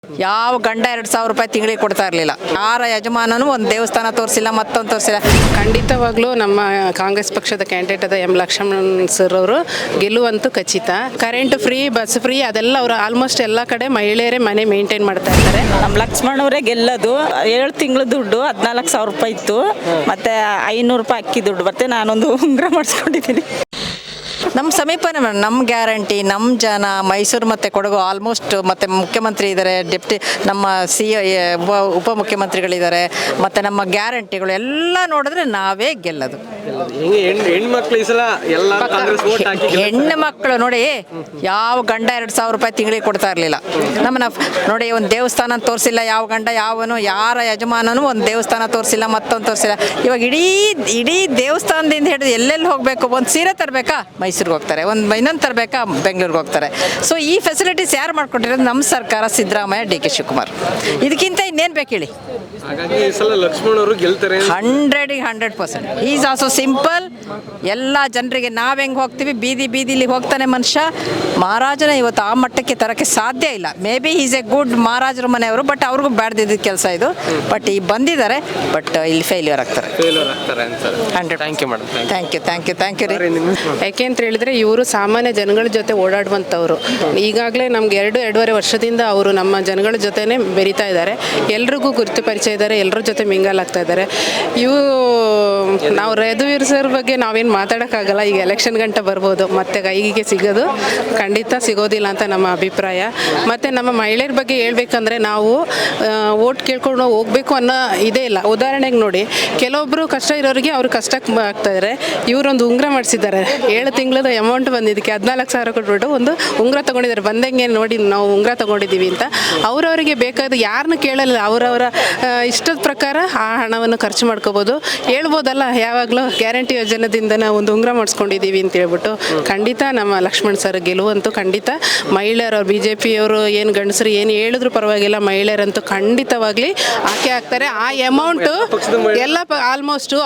ಯಾವ ಗಂಡ 2,000 ರೂಪಾಯಿ ತಿಂಗಳಿಗೆ ಕೊಡ್ತಾ ಇರಲಿಲ್ಲ. ಯಾರ ಯಜಮಾನನು ಒಂದು ದೇವಸ್ಥಾನ ತೋರಿಸಿಲ್ಲ, ಮತ್ತೊಂದು ತೋರಿಸಿಲ್ಲ. ಖಂಡಿತವಾಗ್ಲೂ ನಮ್ಮ ಕಾಂಗ್ರೆಸ್ ಪಕ್ಷದ ಕ್ಯಾಂಡಿಡೇಟ್ ಆದ ಎಂ ಲಕ್ಷ್ಮಣ್ ಸರ್ ಅವರು ಗೆಲ್ಲುವಂತೂ ಖಚಿತ. ಕರೆಂಟ್ ಫ್ರೀ, ಬಸ್ ಫ್ರೀ, ಅದೆಲ್ಲ ಅವರು ಆಲ್ಮೋಸ್ಟ್ ಎಲ್ಲ ಕಡೆ ಮಹಿಳೆಯರೇ ಮನೆ ಮೇಂಟೈನ್ ಮಾಡ್ತಾ ಇರ್ತಾರೆ. ನಮ್ಮ ಲಕ್ಷ್ಮಣ್ ಅವರೇ ಗೆಲ್ಲೋದು. 7 ತಿಂಗಳು ದುಡ್ಡು 14,000 ರೂಪಾಯಿ ಇತ್ತು, ಮತ್ತೆ 500 ರೂಪಾಯಿ ಅಕ್ಕಿ ದುಡ್ಡು ಬರುತ್ತೆ. ನಾನೊಂದು ಉಂಗುರ ಮಾಡಿಸ್ಕೊಂಡಿದ್ದೀನಿ. ನಮ್ಮ ಸಮೀಪನೇ ನಮ್ಮ ಗ್ಯಾರಂಟಿ, ನಮ್ಮ ಜನ, ಮೈಸೂರು ಮತ್ತು ಕೊಡಗು ಆಲ್ಮೋಸ್ಟ್, ಮತ್ತು ಮುಖ್ಯಮಂತ್ರಿ ಇದ್ದಾರೆ, ಡೆಪ್ಟಿ ನಮ್ಮ ಉಪಮುಖ್ಯಮಂತ್ರಿಗಳಿದ್ದಾರೆ, ಮತ್ತು ನಮ್ಮ ಗ್ಯಾರಂಟಿಗಳು ಎಲ್ಲ ನೋಡಿದ್ರೆ ನಾವೇ ಗೆಲ್ಲೋದು. ಹೆಣ್ಣು ಮಕ್ಕಳು ನೋಡಿ, ಯಾವ ಗಂಡ 2,000 ರೂಪಾಯಿ ತಿಂಗಳಿಗೆ ಕೊಡ್ತಾ ಇರಲಿಲ್ಲ. ನಮ್ಮನ್ನ ನೋಡಿ, ಒಂದು ದೇವಸ್ಥಾನ ತೋರಿಸಿಲ್ಲ ಯಾವ ಗಂಡ, ಯಾವನು ಯಾರ ಯಜಮಾನನು ಒಂದು ದೇವಸ್ಥಾನ ತೋರಿಸಿಲ್ಲ, ಮತ್ತೊಂದು ತೋರಿಸಿಲ್ಲ. ಇವಾಗ ಇಡೀ ದೇವಸ್ಥಾನದಿಂದ ಹಿಡಿದು ಎಲ್ಲೆಲ್ಲಿ ಹೋಗಬೇಕು, ಒಂದು ಸೀರೆ ತರಬೇಕಾ ಮೈಸೂರಿಗೆ ಹೋಗ್ತಾರೆ, ಒಂದು ಇನ್ನೊಂದು ತರಬೇಕಾ ಬೆಂಗಳೂರಿಗೆ ಹೋಗ್ತಾರೆ. ಸೊ ಈ ಫೆಸಿಲಿಟೀಸ್ ಯಾರು ಮಾಡ್ಕೊಟ್ಟಿರೋದು? ನಮ್ಮ ಸರ್ಕಾರ, ಸಿದ್ದರಾಮಯ್ಯ, ಡಿ ಕೆ ಶಿವಕುಮಾರ್. ಇದಕ್ಕಿಂತ ಇನ್ನೇನು ಬೇಕು ಹೇಳಿ? 100% ಈಸ್ ಆಲ್ಸೋ ಸಿಂಪಲ್. ಎಲ್ಲ ಜನರಿಗೆ ನಾವು ಹೆಂಗೆ ಹೋಗ್ತೀವಿ, ಬೀದಿಲಿ ಹೋಗ್ತಾನೆ ಮನುಷ್ಯ. ಮಹಾರಾಜನ ಇವತ್ತು ಆ ಮಟ್ಟಕ್ಕೆ ತರೋಕ್ಕೆ ಸಾಧ್ಯ ಇಲ್ಲ. May be is A good ಮಹಾರಾಜರ ಮನೆಯವರು, ಬಟ್ ಅವ್ರಿಗೂ ಬ್ಯಾಡ್ದಿದ್ದ ಕೆಲಸ ಇದು. ಬಟ್ ಈಗ ಬಂದಿದ್ದಾರೆ, ಬಟ್ ಇಲ್ಲಿ ಫೇಲ್ಯೂರ್ ಆಗ್ತಾರೆ. 100. ಥ್ಯಾಂಕ್ ಯು ರೀ. ಯಾಕೆ ಅಂತ ಹೇಳಿದ್ರೆ, ಇವರು ಸಾಮಾನ್ಯ ಜನಗಳ ಜೊತೆ ಓಡಾಡುವಂಥವ್ರು. ಈಗಾಗಲೇ ನಮ್ಗೆ 2.5 ವರ್ಷದಿಂದ ಅವರು ನಮ್ಮ ಜನಗಳ ಜೊತೆನೇ ಬೆರೀತಾ ಇದ್ದಾರೆ. ಎಲ್ರಿಗೂ ಗುರುತು ಪರಿಚಯ ಇದ್ದಾರೆ, ಎಲ್ಲರ ಜೊತೆ ಮಿಂಗಲ್ ಆಗ್ತಾ ಇದ್ದಾರೆ. ನಾವು ರಘುವೀರ್ ಸರ್ ಬಗ್ಗೆ ನಾವೇನು ಮಾತಾಡೋಕ್ಕಾಗಲ್ಲ. ಈಗ ಎಲೆಕ್ಷನ್ ಗಂಟ ಬರ್ಬೋದು, ಮತ್ತೆ ಕೈಗೆ ಸಿಗೋದು ಖಂಡಿತ ಸಿಗೋದಿಲ್ಲ ಅಂತ ನಮ್ಮ ಅಭಿಪ್ರಾಯ. ಮತ್ತು ನಮ್ಮ ಮಹಿಳೆಯರ ಬಗ್ಗೆ ಹೇಳ್ಬೇಕಂದ್ರೆ, ನಾವು ಓಟ್ ಕೇಳ್ಕೊಂಡು ಹೋಗ್ಬೇಕು ಅನ್ನೋ ಇದೇ ಇಲ್ಲ. ಉದಾಹರಣೆಗೆ ನೋಡಿ, ಕೆಲವೊಬ್ಬರು ಕಷ್ಟ ಇರೋರಿಗೆ ಅವ್ರು ಕಷ್ಟಕ್ಕೆ ಆಗ್ತಾಯಿದ್ದಾರೆ. ಇವರೊಂದು ಉಂಗುರ ಮಾಡಿಸಿದ್ದಾರೆ. 7 ತಿಂಗಳದ ಅಮೌಂಟ್ ಬಂದಿದ್ದಕ್ಕೆ 14,000 ಕೊಟ್ಬಿಟ್ಟು ಒಂದು ಉಂಗುರ ತೊಗೊಂಡಿದ್ದಾರೆ. ಬಂದಂಗೆ ನೋಡಿ ನಾವು ಉಂಗುರ ತೊಗೊಂಡಿದ್ದೀವಿ ಅಂತ. ಅವರವರಿಗೆ ಬೇಕಾದ ಯಾರನ್ನು ಕೇಳಲ್ಲ, ಅವರವರ ಇಷ್ಟದ ಪ್ರಕಾರ ಆ ಹಣವನ್ನು ಖರ್ಚು ಮಾಡ್ಕೋಬೋದು. ಹೇಳ್ಬೋದಲ್ಲ, ಯಾವಾಗಲೂ ಗ್ಯಾರಂಟಿ ಯೋಜನೆದಿಂದ ನಾವು ಒಂದು ಉಂಗುರ ಮಾಡಿಸ್ಕೊಂಡಿದ್ದೀವಿ ಅಂತ ಹೇಳ್ಬಿಟ್ಟು. ಖಂಡಿತ ನಮ್ಮ ಲಕ್ಷ್ಮಣ್ ಸರ್ ಗೆಲುವಂತೂ ಖಂಡಿತ. ಮಹಿಳೆಯರು, BJP ಅವರು ಏನು ಗಂಡಸರು ಏನು ಹೇಳಿದ್ರು ಪರವಾಗಿಲ್ಲ, ಮಹಿಳೆಯರಂತೂ ಖಂಡಿತವಾಗ್ಲಿ ಆಕೆ ಆಗ್ತಾರೆ. ಆ ಅಮೌಂಟು ಎಲ್ಲ ಆಲ್ಮೋಸ್ಟು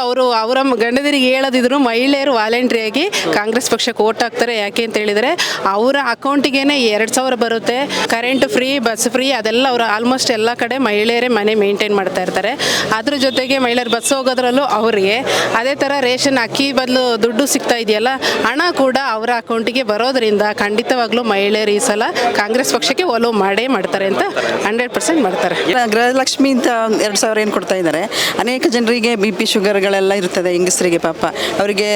ಅವರ ಗಂಡದರಿಗೆ ಹೇಳದಿದ್ರು ಮಹಿಳೆಯರು ವಾಲಂಟ್ರಿಯಾಗಿ ಕಾಂಗ್ರೆಸ್ ಪಕ್ಷಕ್ಕೆ ಓಟ್ ಹಾಕ್ತಾರೆ. ಯಾಕೆ ಅಂತ ಹೇಳಿದರೆ, ಅವರ ಅಕೌಂಟಿಗೇನೆ 2,000 ಬರುತ್ತೆ. ಕರೆಂಟ್ ಫ್ರೀ, ಬಸ್ ಫ್ರೀ, ಅದೆಲ್ಲ ಅವರು ಆಲ್ಮೋಸ್ಟ್ ಎಲ್ಲ ಕಡೆ ಮಹಿಳೆಯರೇ ಮನೆ ಮೇಂಟೈನ್ ಮಾಡ್ತಾ ಇರ್ತಾರೆ. ಅದ್ರ ಜೊತೆಗೆ ಮಹಿಳೆಯರು ಬಸ್ ಹೋಗೋದ್ರಲ್ಲೂ ಅವರಿಗೆ ಅದೇ ಥರ ರೇಷನ್ ಅಕ್ಕಿ ಬದಲು ದುಡ್ಡು ಸಿಗ್ತಾ ಇದೆಯಲ್ಲ, ಹಣ ಕೂಡ ಅವರ ಅಕೌಂಟಿಗೆ ಬರೋದ್ರಿಂದ ಖಂಡಿತವಾಗ್ಲೂ ಮಹಿಳೆಯರು ಈ ಸಲ ಕಾಂಗ್ರೆಸ್ ಪಕ್ಷಕ್ಕೆ ಒಲವು ಮಾಡೇ ಮಾಡ್ತಾರೆ ಅಂತ 100% ಮಾಡ್ತಾರೆ. ಗೃಹಲಕ್ಷ್ಮಿ ಅಂತ 2,000 ಏನು ಕೊಡ್ತಾ ಇದ್ದಾರೆ. ಅನೇಕ ಜನರಿಗೆ BP ಶುಗರ್ಗಳೆಲ್ಲ ಇರ್ತದೆ. ಹೆಂಗಸರಿಗೆ ಪಾಪ ಅವರಿಗೆ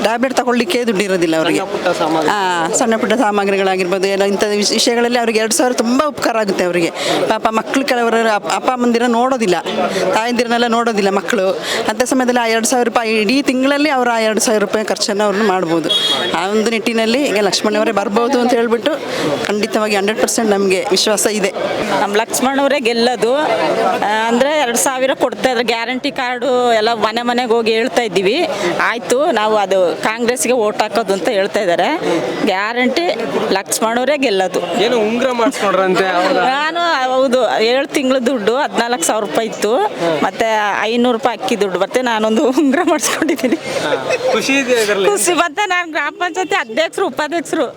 ಟ್ಯಾಬ್ಲೆಟ್ ತಗೊಳ್ಳಿಕ್ಕೆ ದುಡ್ಡು ಇರೋದಿಲ್ಲ ಅವರಿಗೆ. ಸಣ್ಣ ಪುಟ್ಟ ಸಾಮಗ್ರಿಗಳಾಗಿರ್ಬೋದು, ಎಲ್ಲ ಇಂಥ ವಿಷಯಗಳಲ್ಲಿ ಅವ್ರಿಗೆ 2,000 ತುಂಬ ಉಪಕಾರ ಆಗುತ್ತೆ ಅವರಿಗೆ. ಪಾಪ ಮಕ್ಕಳು ಕೆಲವರು ಅಪ್ಪ ಅಮ್ಮಂದಿರ ನೋಡೋದಿಲ್ಲ, ತಾಯಂದಿರನ್ನೆಲ್ಲ ನೋಡೋದಿಲ್ಲ ಮಕ್ಕಳು. ಅಂಥ ಸಮಯದಲ್ಲಿ ಆ 2,000 ರೂಪಾಯಿ ಇಡೀ ತಿಂಗಳಲ್ಲಿ ಅವರು ಆ 2,000 ರೂಪಾಯಿ ಖರ್ಚನ್ನು ಅವ್ರನ್ನ ಮಾಡ್ಬೋದು. ಆ ಒಂದು ನಿಟ್ಟಿನಲ್ಲಿ ಈಗ ಲಕ್ಷ್ಮಣವರೇ ಬರ್ಬೋದು ಅಂತ ಹೇಳ್ಬಿಟ್ಟು ಖಂಡಿತವಾಗಿ 100% ನಮಗೆ ವಿಶ್ವಾಸ ಇದೆ. ನಮ್ಮ ಲಕ್ಷ್ಮಣ್ ಅವರೇ ಗೆಲ್ಲೋದು. ಅಂದರೆ 2,000 ಕೊಡ್ತಾ ಇದ್ದಾರೆ. ಗ್ಯಾರಂಟಿ ಕಾರ್ಡು ಎಲ್ಲ ಮನೆಗೆ ಹೋಗಿ ಹೇಳ್ತಾ ಇದ್ದೀವಿ. ಆಯಿತು, ನಾವು ಅದು ಕಾಂಗ್ರೆಸ್ಗೆ ಓಟ್ ಹಾಕೋದು ಅಂತ ಹೇಳ್ತಾ ಇದ್ದಾರೆ. ಗ್ಯಾರಂಟಿ ಲಕ್ಷ್ಮಣ್ ಅವರೇ ಗೆಲ್ಲೋದು. ಏನು ಉಂಗುರ ಮಾಡಿಸ್ಕೊಂಡ್ರಂತೆ? ನಾನು ಹೌದು, 7 ತಿಂಗಳು ದುಡ್ಡು 14,000 ರೂಪಾಯಿ ಇತ್ತು, ಮತ್ತೆ 500 ರೂಪಾಯಿ ಅಕ್ಕಿ ದುಡ್ಡು ಬರುತ್ತೆ. ನಾನೊಂದು ಉಂಗುರ ಮಾಡಿಸ್ಕೊಂಡಿದ್ದೀನಿ. ಖುಷಿ ಇದೆ. ಖುಷಿ ಮತ್ತೆ ನಾನು ಗ್ರಾಮ ಪಂಚಾಯತಿ ಅಧ್ಯಕ್ಷರು, ಉಪಾಧ್ಯಕ್ಷರು.